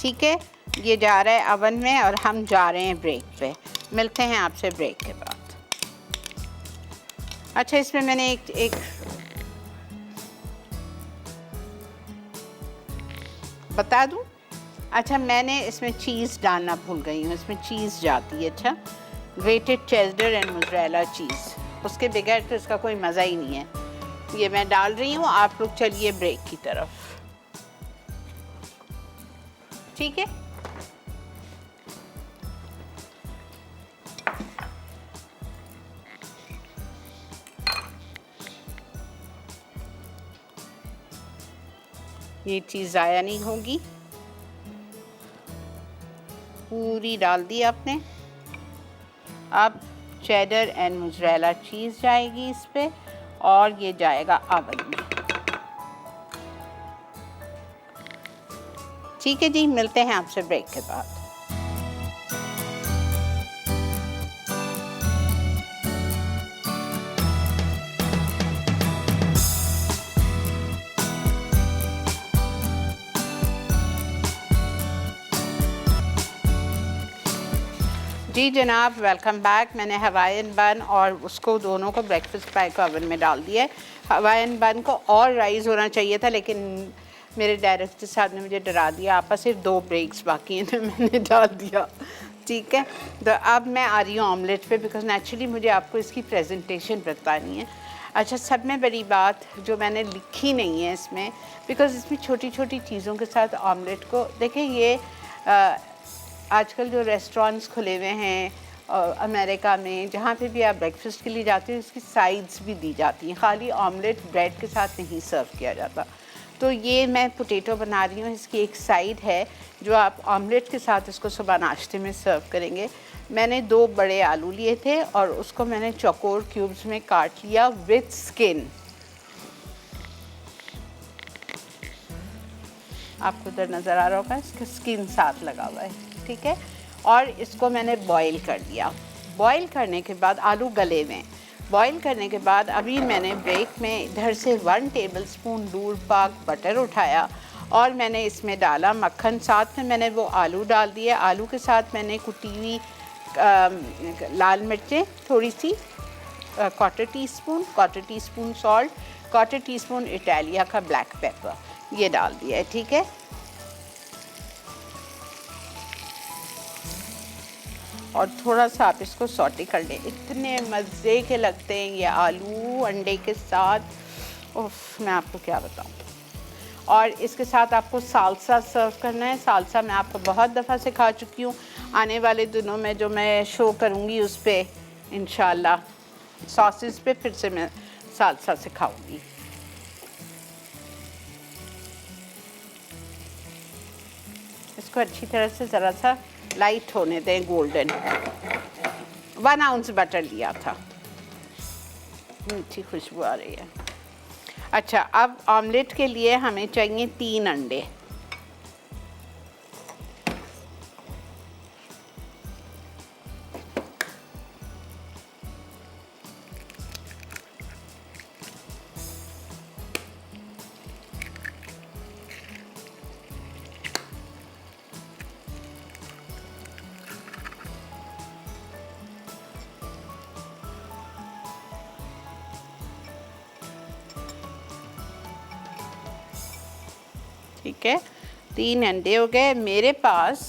ठीक है, ये जा रहा है अवन में और हम जा रहे हैं ब्रेक पे। मिलते हैं आपसे ब्रेक के बाद। अच्छा, इसमें मैंने एक बता दूं, अच्छा मैंने इसमें चीज़ डालना भूल गई हूँ, इसमें चीज़ जाती है। अच्छा, grated cheddar and mozzarella cheese, उसके बगैर तो इसका कोई मज़ा ही नहीं है। ये मैं डाल रही हूँ, आप लोग चलिए ब्रेक की तरफ, ठीक है। ये चीज़ ज़ाया नहीं होगी, पूरी डाल दी आपने। अब चेडर एंड मोज़रेला चीज़ जाएगी इस पे और ये जाएगा अवन में। ठीक है जी, मिलते हैं आपसे ब्रेक के बाद। जी जनाब, वेलकम बैक। मैंने हवाईन बन और उसको दोनों को ब्रेकफास्ट पाई को ओवन में डाल दिया है। हवाईन बन को और राइज़ होना चाहिए था, लेकिन मेरे डायरेक्टर साहब ने मुझे डरा दिया, आपस सिर्फ 2 ब्रेक्स बाकी हैं तो मैंने डाल दिया। ठीक है, तो अब मैं आ रही हूँ ऑमलेट पे, बिकॉज नेचुरली मुझे आपको इसकी प्रेजेंटेशन बतानी है। अच्छा, सब में बड़ी बात जो मैंने लिखी नहीं है इसमें, बिकॉज इसमें छोटी छोटी चीज़ों के साथ ऑमलेट को देखें। ये आजकल जो रेस्टोरेंट्स खुले हुए हैं अमेरिका में, जहाँ पे भी आप ब्रेकफास्ट के लिए जाते हो, इसकी साइड्स भी दी जाती हैं, खाली ऑमलेट ब्रेड के साथ नहीं सर्व किया जाता। तो ये मैं पोटैटो बना रही हूँ, इसकी एक साइड है जो आप ऑमलेट के साथ इसको सुबह नाश्ते में सर्व करेंगे। मैंने 2 बड़े आलू लिए थे और उसको मैंने चौकोर क्यूब्स में काट लिया विथ स्किन। आपको उधर नज़र आ रहा होगा, इसका स्किन साथ लगा हुआ है, ठीक है। और इसको मैंने बॉईल कर दिया। बॉईल करने के बाद आलू गले हुए, बॉईल करने के बाद अभी मैंने ब्रेक में इधर से 1 टेबलस्पून लूर पाक बटर उठाया और मैंने इसमें डाला मक्खन। साथ में मैंने वो आलू डाल दिया। आलू के साथ मैंने कुटी हुई लाल मिर्चें थोड़ी सी, quarter teaspoon salt, quarter teaspoon Italia का ब्लैक पेपर, ये डाल दिया है, ठीक है। और थोड़ा सा आप इसको सॉटे कर लें। इतने मज़े के लगते हैं ये आलू अंडे के साथ, उफ मैं आपको क्या बताऊं। और इसके साथ आपको सालसा सर्व करना है। सालसा मैं आपको बहुत दफ़ा सिखा चुकी हूँ, आने वाले दिनों में जो मैं शो करूँगी उस पर इंशाल्लाह सॉसेस पे फिर से मैं सालसा सिखाऊंगी। इसको अच्छी तरह से ज़रा सा लाइट होने दें, गोल्डन। 1 आउंस बटर लिया था, मीठी खुशबू आ रही है। अच्छा, अब ऑमलेट के लिए हमें चाहिए 3 अंडे। ठीक है, 3 अंडे हो गए। मेरे पास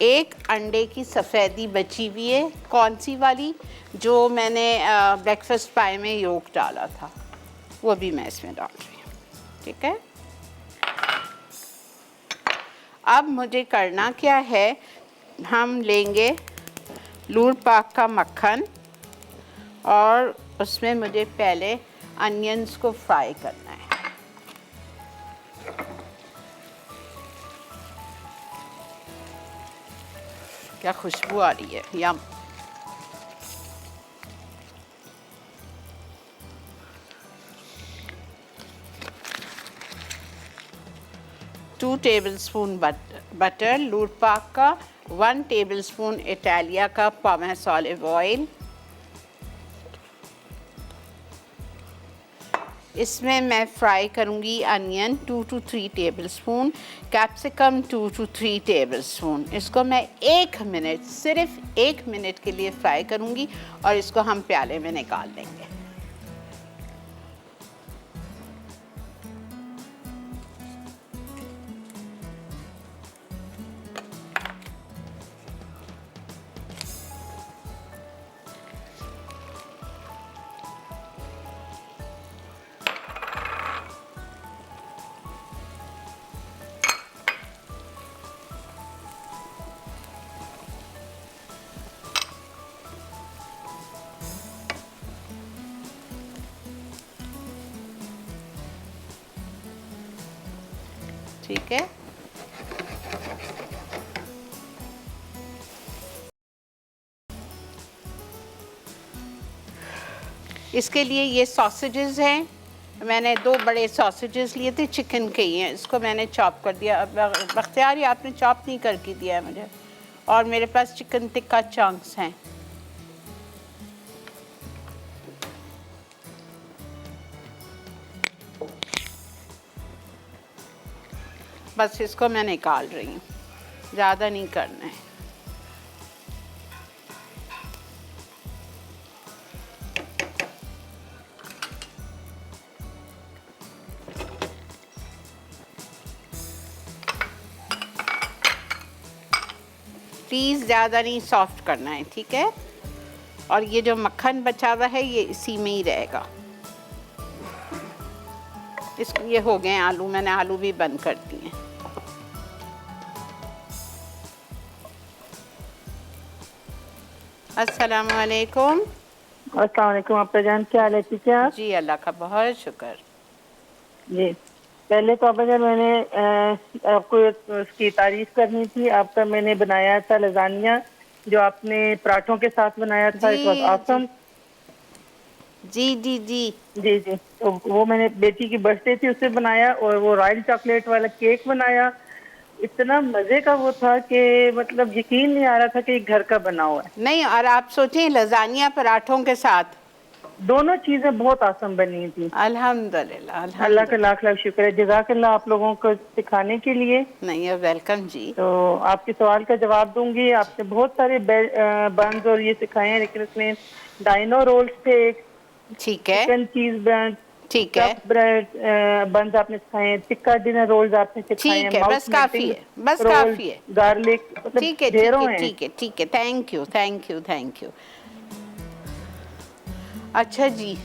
1 अंडे की सफ़ेदी बची हुई है। कौन सी वाली? जो मैंने ब्रेकफास्ट पाई में योक डाला था, वो भी मैं इसमें डाल रही हूँ, ठीक है। अब मुझे करना क्या है, हम लेंगे लूर पाक का मक्खन और उसमें मुझे पहले अनियंस को फ्राई करना है। क्या खुशबू आ रही है, यम। टू टेबलस्पून बटर लूर पाक का, 1 टेबलस्पून इटालिया का पामेस ऑलिव ऑयल। इसमें मैं फ्राई करूँगी onion 2 to 3 tablespoon, capsicum 2 to 3 tablespoon. इसको मैं 1 मिनट, सिर्फ 1 मिनट के लिए फ्राई करूँगी और इसको हम प्याले में निकाल लेंगे। ठीक है, इसके लिए ये सॉसेजेस हैं। मैंने 2 बड़े सॉसेजेस लिए थे, चिकन के ही हैं। इसको मैंने चॉप कर दिया। अब बख्तियार आपने चॉप नहीं करके दिया है मुझे। और मेरे पास चिकन टिक्का चंक्स हैं। बस इसको मैं निकाल रही हूँ, ज़्यादा नहीं करना है। प्लीज़ ज़्यादा नहीं सॉफ्ट करना है, ठीक है। और ये जो मक्खन बचा हुआ है ये इसी में ही रहेगा। इसको ये हो गए आलू, मैंने आलू भी बंद कर दिए। अस्सलाम वालेकुम। अस्सलाम वालेकुम आपा जान, क्या हाल है? ठीक है आप? जी अल्लाह का बहुत शुक्र। जी, पहले तो आपा जान मैंने आपको उसकी तारीफ करनी थी। आपका मैंने बनाया था लजानिया, जो आपने पराठों के साथ बनाया था। It was awesome. जी जी जी जी जी, तो वो मैंने बेटी की बर्थडे थी उससे बनाया, और वो रॉयल चॉकलेट वाला केक बनाया। इतना मजे का वो था कि मतलब यकीन नहीं आ रहा था कि घर का बना हुआ है। नहीं, और आप सोचें लजानिया पराठों के साथ, दोनों चीजें बहुत आसम बनी थी। अल्हम्दुलिल्लाह, अल्लाह का लाख लाख शुक्र है। जज़ाकल्लाह आप लोगों को सिखाने के लिए। नहीं, यू वेलकम जी। तो आपके सवाल का जवाब दूंगी। आपने बहुत सारे बंस और ये सिखाए हैं, लेकिन उसमें डाइनो रोल्स थे, ठीक है, चिकन चीज बन, ठीक है, ब्रेड बंस आपने सिखाए हैं, टिक्का डिनर रोल्स आपने सिखाए हैं, ठीक है, बस काफ़ी है, बस काफ़ी है। गार्लिक, मतलब ठीक है, ढेरों ठीक है, हैं। ठीक है, ठीक है। Thank you, thank you, thank you. अच्छा जी,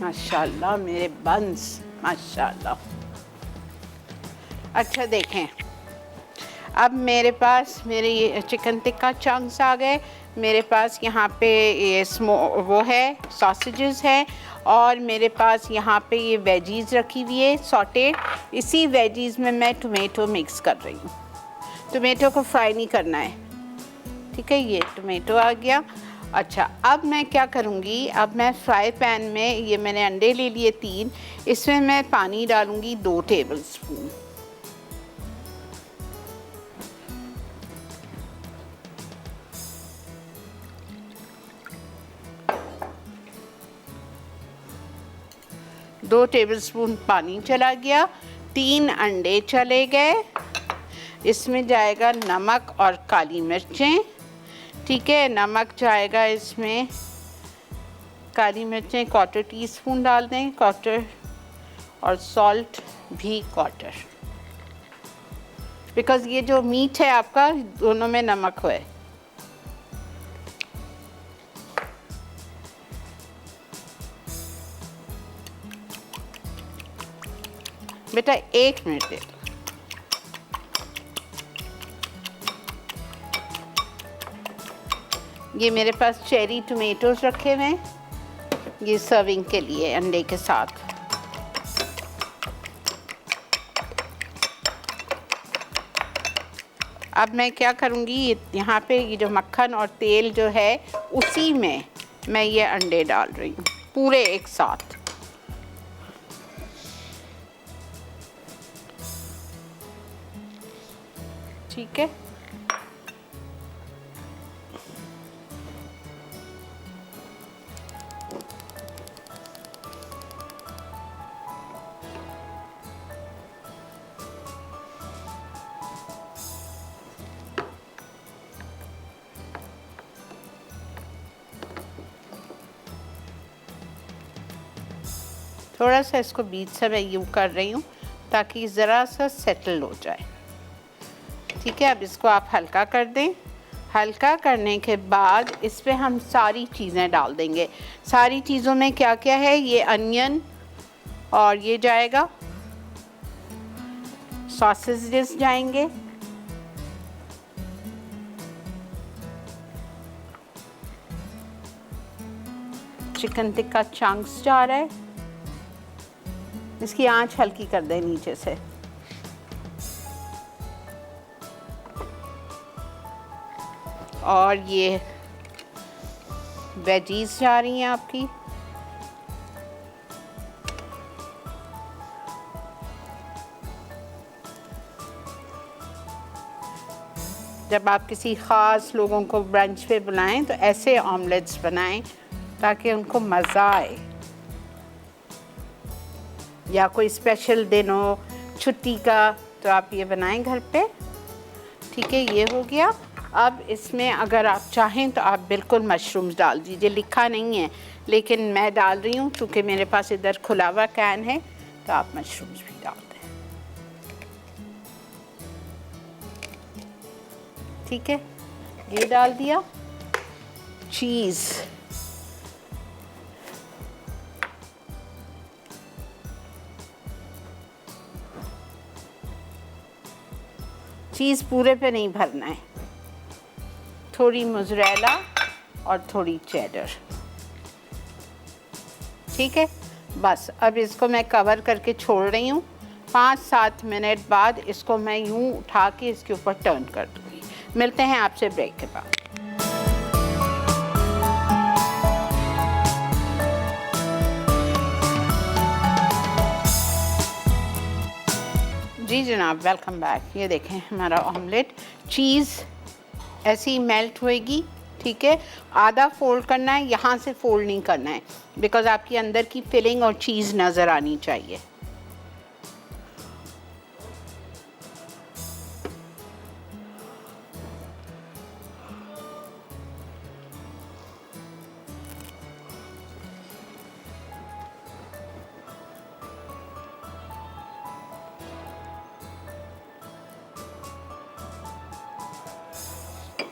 माशाल्लाह मेरे बंस, माशाल्लाह। अच्छा देखें, अब मेरे पास मेरे ये चिकन टिक्का चंक्स आ गए। मेरे पास यहाँ पे ये वो है सॉसेजेस है, और मेरे पास यहाँ पे ये वेजीज़ रखी हुई है सॉटेड। इसी वेजीज़ में मैं टोमेटो मिक्स कर रही हूँ। टोमेटो को फ्राई नहीं करना है, ठीक है। ये टोमेटो आ गया। अच्छा, अब मैं क्या करूँगी, अब मैं फ्राई पैन में ये मैंने अंडे ले लिए 3, इसमें मैं पानी डालूँगी 2 टेबलस्पून। दो टेबलस्पून पानी चला गया, 3 अंडे चले गए। इसमें जाएगा नमक और काली मिर्चें, ठीक है। नमक जाएगा इसमें, काली मिर्चें 1/4 टीस्पून डाल दें, 1/4, और सॉल्ट भी 1/4, बिकॉज़ ये जो मीट है आपका दोनों में नमक है। बेटा 1 मिनट दे दो। ये मेरे पास चेरी टोमेटोज रखे हुए हैं, ये सर्विंग के लिए अंडे के साथ। अब मैं क्या करूँगी, यहाँ पे ये जो मक्खन और तेल जो है उसी में मैं ये अंडे डाल रही हूँ पूरे एक साथ। ठीक है, थोड़ा सा इसको बीच से मैं यूँ कर रही हूँ ताकि ज़रा सा सेटल हो जाए। ठीक है, अब इसको आप हल्का कर दें। हल्का करने के बाद इस पे हम सारी चीज़ें डाल देंगे। सारी चीज़ों में क्या क्या है, ये अनियन और ये जाएगा, सॉसेजेस जाएंगे, चिकन टिक्का चंक्स जा रहा है। इसकी आंच हल्की कर दें नीचे से। और ये वेजीज जा रही हैं आपकी। जब आप किसी ख़ास लोगों को ब्रंच पे बुलाएं तो ऐसे ऑमलेट्स बनाएं ताकि उनको मज़ा आए, या कोई स्पेशल दिन हो छुट्टी का तो आप ये बनाएं घर पे। ठीक है, ये हो गया। अब इसमें अगर आप चाहें तो आप बिल्कुल मशरूम्स डाल दीजिए, लिखा नहीं है लेकिन मैं डाल रही हूँ क्योंकि मेरे पास इधर खुला हुआ कैन है, तो आप मशरूम्स भी डाल दें। ठीक है, ये डाल दिया। चीज़, चीज़ पूरे पे नहीं भरना है, थोड़ी मोज़रेला और थोड़ी चेडर। ठीक है, बस अब इसको मैं कवर करके छोड़ रही हूँ। 5-7 मिनट बाद इसको मैं यूँ उठा के इसके ऊपर टर्न कर दूँगी। मिलते हैं आपसे ब्रेक के बाद। जी जनाब, वेलकम बैक। ये देखें हमारा ऑमलेट, चीज़ ऐसी मेल्ट होएगी। ठीक है, आधा फोल्ड करना है, यहाँ से फोल्ड नहीं करना है, बिकॉज़ आपकी अंदर की फिलिंग और चीज़ नज़र आनी चाहिए।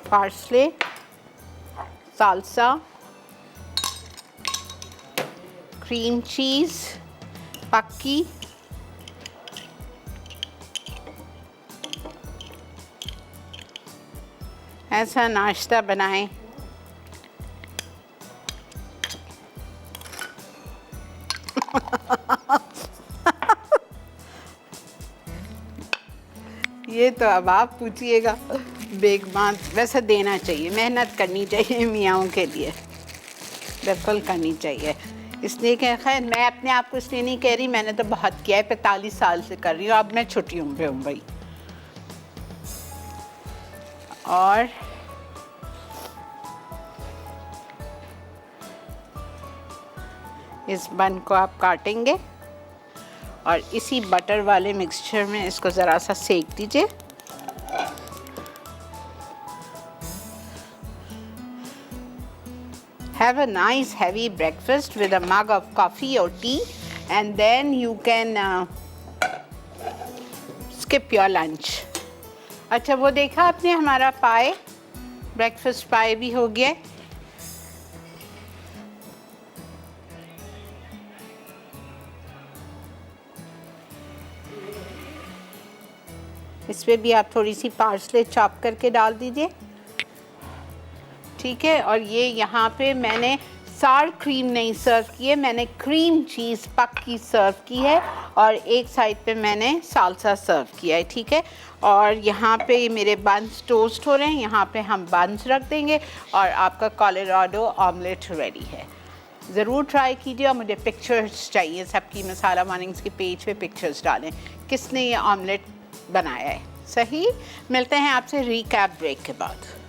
पार्सले, साल्सा, क्रीम चीज़, पक्की, ऐसा नाश्ता बनाएं। ये तो अब आप पूछिएगा। बेगमान वैसे देना चाहिए, मेहनत करनी चाहिए मियाँओं के लिए, बिल्कुल करनी चाहिए। इसलिए कि खैर मैं अपने आप को इसलिए नहीं कह रही, मैंने तो बहुत किया है, 45 साल से कर रही हूँ, अब मैं छुट्टियों पे हूँ भाई। और इस बन को आप काटेंगे और इसी बटर वाले मिक्सचर में इसको ज़रा सा सेक दीजिए। Have a nice heavy breakfast with a mug of coffee or tea, and then you can skip your lunch. अच्छा, वो देखा आपने हमारा पाए, ब्रेकफास्ट पाए भी हो गया। इस पे भी आप थोड़ी सी पार्सले चॉप करके डाल दीजिए। ठीक है, और ये यहाँ पे मैंने सार क्रीम नहीं सर्व की है, मैंने क्रीम चीज़ पक्की सर्व की है, और एक साइड पे मैंने साल्सा सर्व किया है। ठीक है, और यहाँ पे मेरे बंस टोस्ट हो रहे हैं, यहाँ पे हम बंस रख देंगे और आपका कोलोराडो ऑमलेट रेडी है। ज़रूर ट्राई कीजिए और मुझे पिक्चर्स चाहिए सबकी। मसाला मॉर्निंग्स के पेज पे पिक्चर्स डालें किसने ये ऑमलेट बनाया है। सही, मिलते हैं आपसे रिकैप ब्रेक के बाद।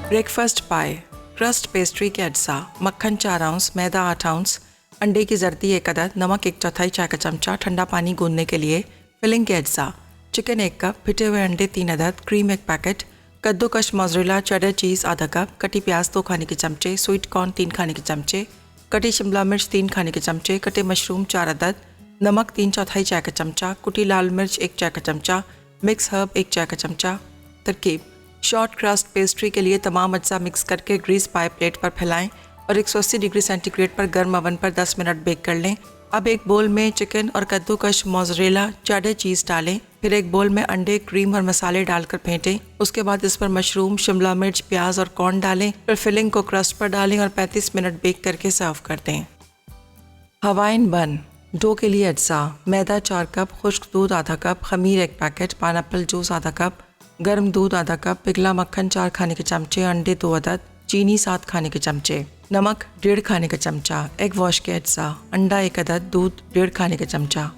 ब्रेकफास्ट पाए, क्रस्ट पेस्ट्री के अज्जा, मक्खन 4 आउंस, मैदा 8 आउंस, अंडे की जर्दी 1 अदद, नमक 1/4 चाय का चमचा, ठंडा पानी गूंदने के लिए, फिलिंग के अज्जा, चिकन 1 कप, फिटे हुए अंडे 3 अदद, क्रीम 1 पैकेट, कद्दूकश मोज़रेला चेडर चीज़ आधा कप, कटी प्याज 2 खाने के चमचे, स्वीट कॉर्न 3 खाने के चमचे, कटी शिमला मिर्च 3 खाने के चमचे, कटे मशरूम 4 अदद, नमक 3/4 चाय का चमचा, कुटी लाल मिर्च 1 चाय का चमचा, मिक्स हर्ब 1 चाय का चमचा। तरकीब: शॉर्ट क्रस्ट पेस्ट्री के लिए तमाम अज्जा मिक्स करके ग्रीस पाए प्लेट पर फैलाएं और 180 डिग्री सेंटीग्रेड पर गर्म ओवन पर 10 मिनट बेक कर लें। अब एक बोल में चिकन और कद्दूकश मोज़रेला चेडर चीज़ डालें, फिर एक बोल में अंडे, क्रीम और मसाले डालकर फेंटें। उसके बाद इस पर मशरूम, शिमला मिर्च, प्याज और कॉर्न डालें, फिर फिलिंग को क्रस्ट पर डालें और 35 मिनट बेक करके सर्व कर दें। हवाइन बन। डो के लिए अज्जा: मैदा 4 कप, खुश्क दूध आधा कप, खमीर 1 पैकेट, पाइनएप्पल जूस आधा कप, गर्म दूध आधा कप, पिघला मक्खन 4 खाने के चमचे, अंडे 2 अदद, चीनी 7 खाने के चमचे, नमक 1.5 खाने का चमचा, एग वॉश के अज्जा, अंडा 1 अदद, दूध 1.5 खाने का चमचा।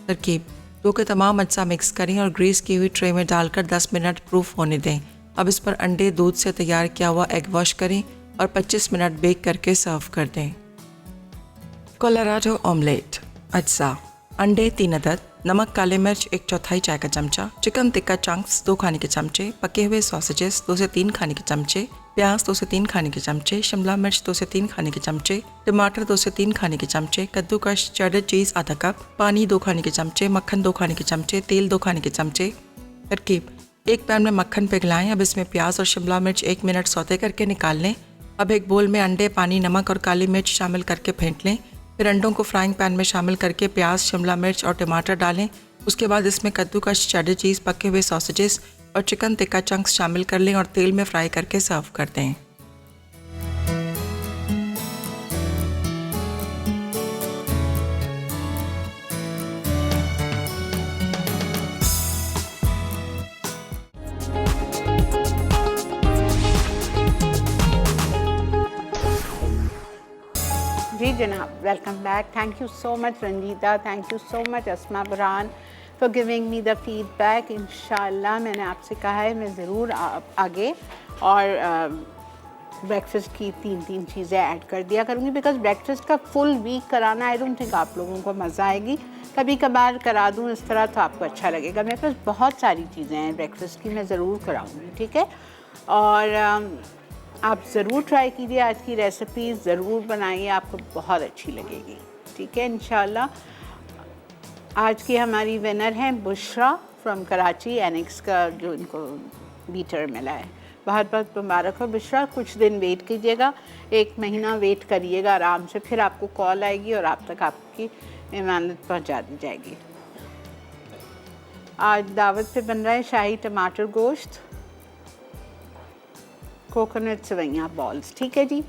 तरकीब: डो के तमाम अज्जा मिक्स करें और ग्रीस की हुई ट्रे में डालकर 10 मिनट प्रूफ होने दें। अब इस पर अंडे, दूध से तैयार किया हुआ एग वॉश करें और 25 मिनट बेक करके सर्व कर दें। Colorado omelette. अज्जा: अंडे 3 अदद, नमक, काले मिर्च 1/4 चाय का चमचा, चिकन टिक्का चंक्स 2 खाने के चमचे, पके हुए सॉसेजेस 2 से 3 खाने के चमचे, प्याज 2 से 3 खाने के चमचे, शिमला मिर्च 2 से 3 खाने के चमचे, टमाटर 2 से 3 खाने के चमचे, कद्दूकश चेडर चीज़ आधा कप, पानी 2 खाने के चमचे, मक्खन 2 खाने के चमचे, तेल 2 खाने के चमचे। तरकीब: एक पैन में मक्खन पिघलाएं, अब इसमें प्याज और शिमला मिर्च 1 मिनट सौते करके निकाल लें। अब एक बोल में अंडे, पानी, नमक और काली मिर्च शामिल करके फेंट लें, फिर अंडों को फ्राइंग पैन में शामिल करके प्याज, शिमला मिर्च और टमाटर डालें। उसके बाद इसमें कद्दूकश चेडर चीज़, पके हुए सॉसेजेस और चिकन टिक्का चंक्स शामिल कर लें और तेल में फ्राई करके सर्व कर दें। जी जनाब, welcome back. Thank you so much Ranjita, thank you so much Asma Burhan for giving me the feedback. इंशाल्लाह मैंने आपसे कहा है मैं ज़रूर आगे और ब्रेकफास्ट की 3 चीज़ें ऐड कर दिया करूँगी, बिकॉज ब्रेकफास्ट का फुल वीक कराना आई डोंट थिंक आप लोगों को मज़ा आएगी। कभी कभार करा दूँ इस तरह तो आपको अच्छा लगेगा। मेरे पास बहुत सारी चीज़ें हैं ब्रेकफास्ट की, मैं ज़रूर कराऊँगी, ठीक है। और आप ज़रूर ट्राई कीजिए, आज की रेसिपी ज़रूर बनाइए, आपको बहुत अच्छी लगेगी, ठीक है इंशाल्लाह। आज की हमारी विनर हैं बुशरा फ्रॉम कराची, एनिक्स का जो इनको बीटर मिला है। बहुत बहुत मुबारक हो बुशरा। कुछ दिन वेट कीजिएगा, 1 महीना वेट करिएगा आराम से, फिर आपको कॉल आएगी और आप तक आपकी इमानत पहुंचा दी जाएगी। आज दावत पे बन रहा है शाही टमाटर गोश्त, कोकोनट सेवइयाँ बॉल्स, ठीक है जी।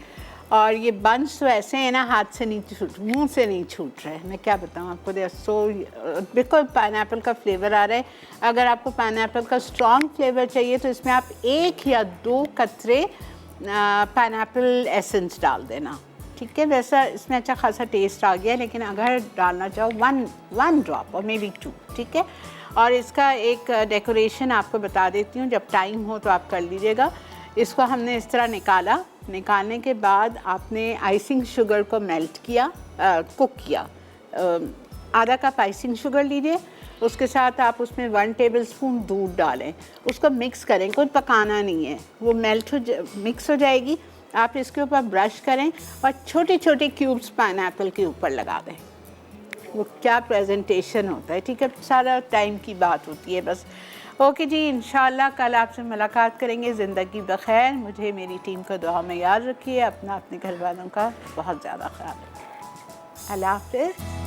और ये बंस तो ऐसे हैं ना, हाथ से नहीं छूट, मुंह से नहीं छूट रहे, मैं क्या बताऊँ आपको। दे सो बिल्कुल पाइनएप्पल का फ्लेवर आ रहा है। अगर आपको पाइनएप्पल का स्ट्रॉन्ग फ्लेवर चाहिए तो इसमें आप 1 या 2 कतरे पाइनएप्पल एसेंस डाल देना, ठीक है। वैसा इसमें अच्छा खासा टेस्ट आ गया, लेकिन अगर डालना चाहो 1 ड्रॉप और मे बी 2, ठीक है। और इसका एक डेकोरेशन आपको बता देती हूँ, जब टाइम हो तो आप कर लीजिएगा। इसको हमने इस तरह निकालने के बाद आपने आइसिंग शुगर को मेल्ट किया, कुक किया। आधा कप आइसिंग शुगर लीजिए, उसके साथ आप उसमें 1 टेबलस्पून दूध डालें, उसको मिक्स करें, कोई पकाना नहीं है, वो मिक्स हो जाएगी। आप इसके ऊपर ब्रश करें और छोटे छोटे क्यूब्स पाइनएप्पल के ऊपर लगा दें। वो क्या प्रेजेंटेशन होता है, ठीक है। सारा टाइम की बात होती है बस। ओके जी, इंशाल्लाह कल आपसे मुलाकात करेंगे। ज़िंदगी बखैर। मुझे मेरी टीम को दुआ में याद रखिए, अपने घर वालों का बहुत ज़्यादा ख्याल रखिए। अल्लाह हाफ़िज़।